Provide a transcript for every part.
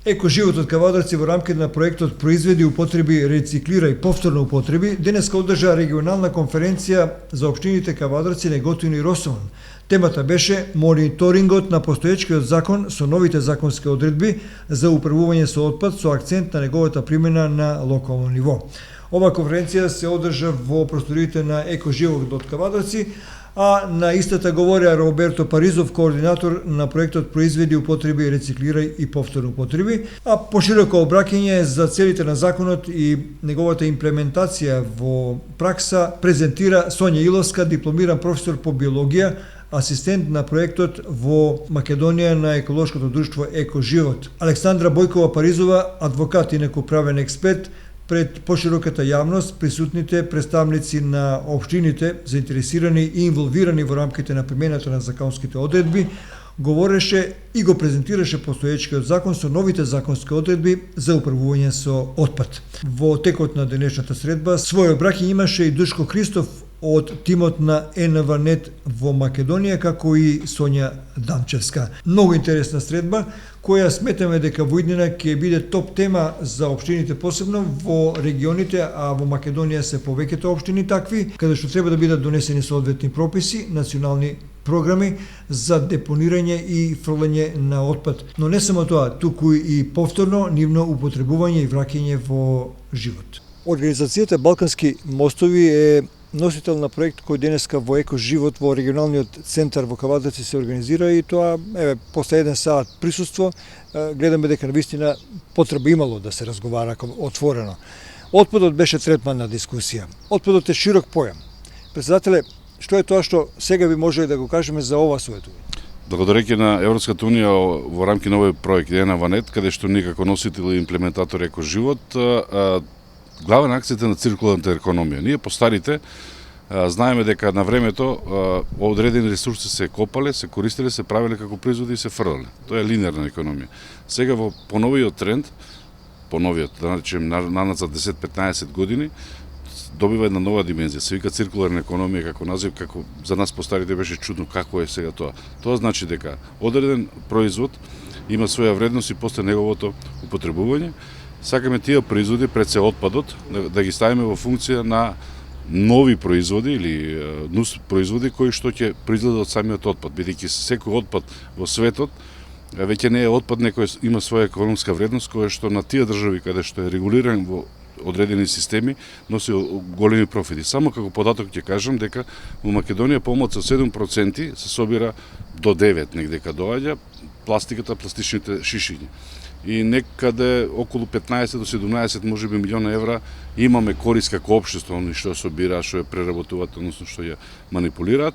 Екоживотот Кавадарци во рамките на проектот Произведи, употреби, рециклира и повторно употреби денеска одржа регионална конференција за општините Кавадарци, Неготино и Росомон. Темата беше мониторингот на постоечкиот закон со новите законски одредби за управување со отпад со акцент на неговата примена на локално ниво. Ова конференција се одржа во просториите на Екоживотот Кавадарци, а на истата говореа Роберто Паризов, координатор на проектот Произведи, употреби, рециклирај и повторно употреби, а пошироко обраќање за целите на законот и неговата имплементација во пракса презентира Сонја Иловска, дипломиран професор по биологија, асистент на проектот во Македонија на еколошкото друштво Екоживот. Александра Бојкова Паризова, адвокат и правен експерт, пред пошироката јавност, присутните представници на општините, заинтересирани и инволвирани во рамките на примената на законските одредби, говореше и го презентираше постоечкиот закон со новите законски одредби за управување со отпад. Во текот на денешната средба свој обраќање имаше и Душко Христов од тимот на ЕНВ-нет во Македонија, како и Сонја Дамчевска. Многу интересна средба, која сметаме дека во иднина ќе биде топ тема за општините, посебно во регионите, а во Македонија се повеќето општини такви, каде што треба да бидат донесени соодветни прописи, национални програми за депонирање и фрлање на отпад. Но не само тоа, туку и повторно нивно употребување и враќање во живот. Организацијата Балкански мостови е носител на проект кој денеска во Екоживот во регионалниот центар во Кавадарци се организира, и тоа после 1 сат присуство гледаме дека навистина потреба имало да се разговара отворено. Отпадот беше третман на дискусија. Отпадот е широк појам. Председателе, што е тоа што сега би можеле да го кажеме за ова советување? Благодарејќи на Европската унија во рамки на овој проект ЕНВ-нет, каде што ние како носител и имплементатор Екоживот, главен акцент е на циркуларната економија. Ние постарите знаеме дека на времето одредени ресурси се копале, се користеле, се правеле како производи и се фрлале. Тоа е линеарна економија. Сега во поновиот тренд, да наречем наназад 10-15 години, добива една нова димензија. Се вика циркуларна економија како назив, како за нас постарите беше чудно како е сега тоа. Тоа значи дека одреден производ има своја вредност и после неговото употребување. Сакаме тие производи, пред се отпадот, да ги ставиме во функција на нови производи или нус производи кои што ќе произледат од самиот отпад, бидејќи секој отпад во светот веќе не е отпад, некој има своја економска вредност која што на тие држави каде што е регулиран во одредени системи носи големи профити. Само како податок ќе кажам дека во Македонија помалку од 7% се собира до 9 негдека доаѓа пластиката, пластичните шишиња. И некаде околу 15 до 17 можеби милиона евра имаме корист како општество, они што собираат, што ја преработуваат, односно што ја манипулираат,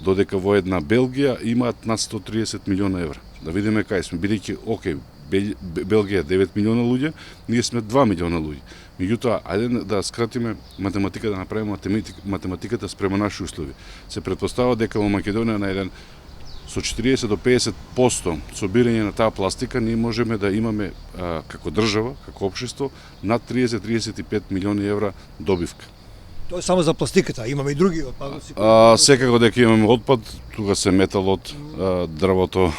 додека во една Белгија имаат над 130 милиона евра. Да видиме кај сме, бидејќи Белгија е 9 милиона луѓе, ние сме 2 милиона луѓе. Меѓутоа, ајде да скратиме математика, да направиме математиката спрема наши услови. Се претпоставува дека во Македонија на еден со 40 до 50% собирање на таа пластика ние можеме да имаме како држава, како општество над 30-35 милиони евра добивка. Тоа е само за пластиката, имаме и други отпадоци. Секако дека имаме отпад, тука се металот, дрвото.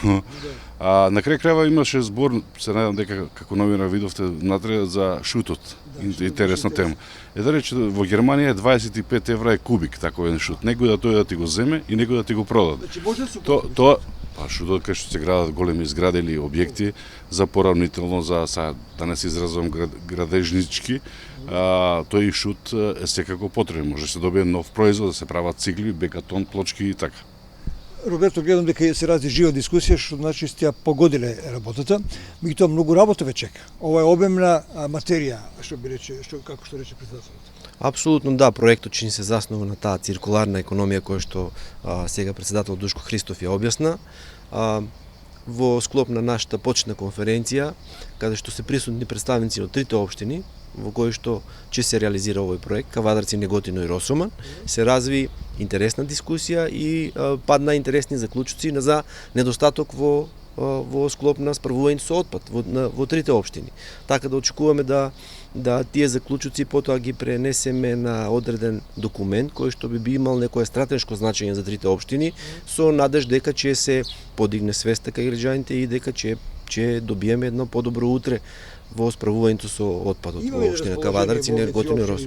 На крај крајва имаше збор, се надам дека како новинар видовте внатре за шутот. Интересна тема. Да рече, во Германија 25 евра е кубик таков еден шут. Некој да тој да ти го земе и некој да ти го продаде. Значи може да се шутот кај што се градат големи згради или објекти за поравнително за да не се изразувам градежнички, тој шут е секако потребен. Може да се добие нов производ, да се прават цигли, бекатон, плочки и така. Роберто, гледам дека се ради жива дискусија, што значи сте погодиле работата, меѓутоа многу работа ве чека. Ова е обемна материја, како што рече председателот. Апсолутно да, проектот ќе се заснова на таа циркуларна економија која што сега председател Душко Христов ја објасна. Во склоп на нашата почетна конференција, каде што се присутни представници од трите општини, во кои што ќе се реализира овој проект, Кавадарци, Неготино и Росомон, се разви интересна дискусија и падна интересни заклучоци за недостаток во склоп на справување со отпад во трите општини. Така да очекуваме да тие заклучоци потоа ги пренесеме на одреден документ кој што би имал некое стратешко значење за трите општини, со надеж дека ќе се подигне свеста кај граѓаните и дека ќе ќе добиеме едно подобро утре во справувањето со отпадот во општина Кавадарци и Неготино и Рос.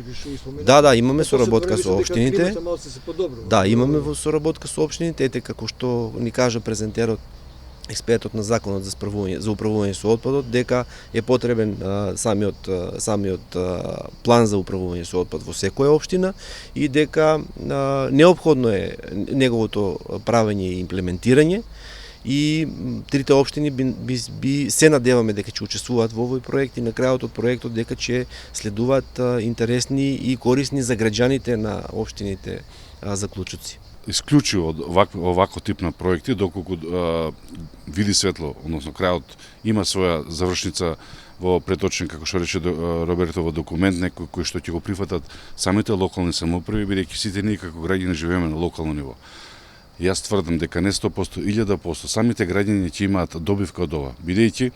Да, имаме соработка со општините. Да, имаме во соработка со општините, ете како што ни кажа презентерот, експертот на законот за управување со отпадот, дека е потребен самиот план за управување со отпад во секоја општина и дека неопходно е неговото правење и имплементирање. И трите општини би се надеваме дека ќе учествуваат во овој проект и на крајот од проектот дека ќе следуваат интересни и корисни за граѓаните на општините заклучоци. Исклучиво од оваков тип на проекти, доколку види светло, односно крајот има своја завршница во преточен, како што рече Роберто, во документ, некој кој што ќе го прифатат самите локални самоуправи, бидејќи сите ние како граѓани живееме на локално ниво. Јас тврдам дека не 100%, 1000%, самите граѓани ќе имаат добивка од ова, бидејќи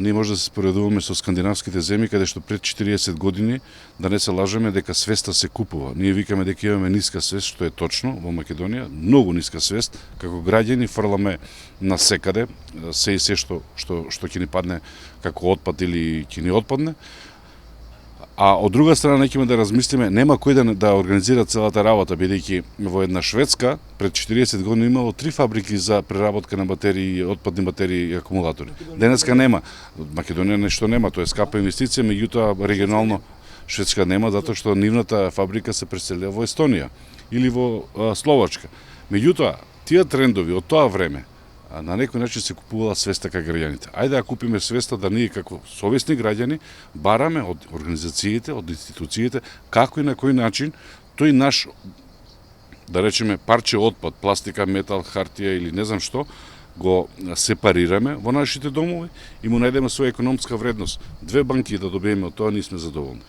ние може да се споредуваме со скандинавските земји, каде што пред 40 години, да не се лажеме, дека свеста се купува. Ние викаме дека имаме ниска свест, што е точно во Македонија, многу ниска свест, како граѓани фрламе на секаде, се и се што ќе ни падне како отпад или ќе ни отпадне. А од друга страна некиме да размислиме, нема кој да организира целата работа, бидејќи во една Шведска пред 40 години имало 3 фабрики за преработка на батерии, отпадни батерии и акумулатори. Денеска нема. Македонија нешто нема, тоа е скапа инвестиција, меѓутоа регионално Шведска нема затоа што нивната фабрика се преселија во Естонија или во Словачка. Меѓутоа, тие трендови од тоа време на некој начин се купувала свеста кај граѓаните. Ајде да купиме свеста да ние како совесни граѓани бараме од организациите, од институциите, како и на кој начин тој наш, да речеме, парче отпад, пластика, метал, хартија или не знам што, го сепарираме во нашите домови и му најдеме своја економска вредност. 2 банки да добиеме од тоа, ние сме задоволни.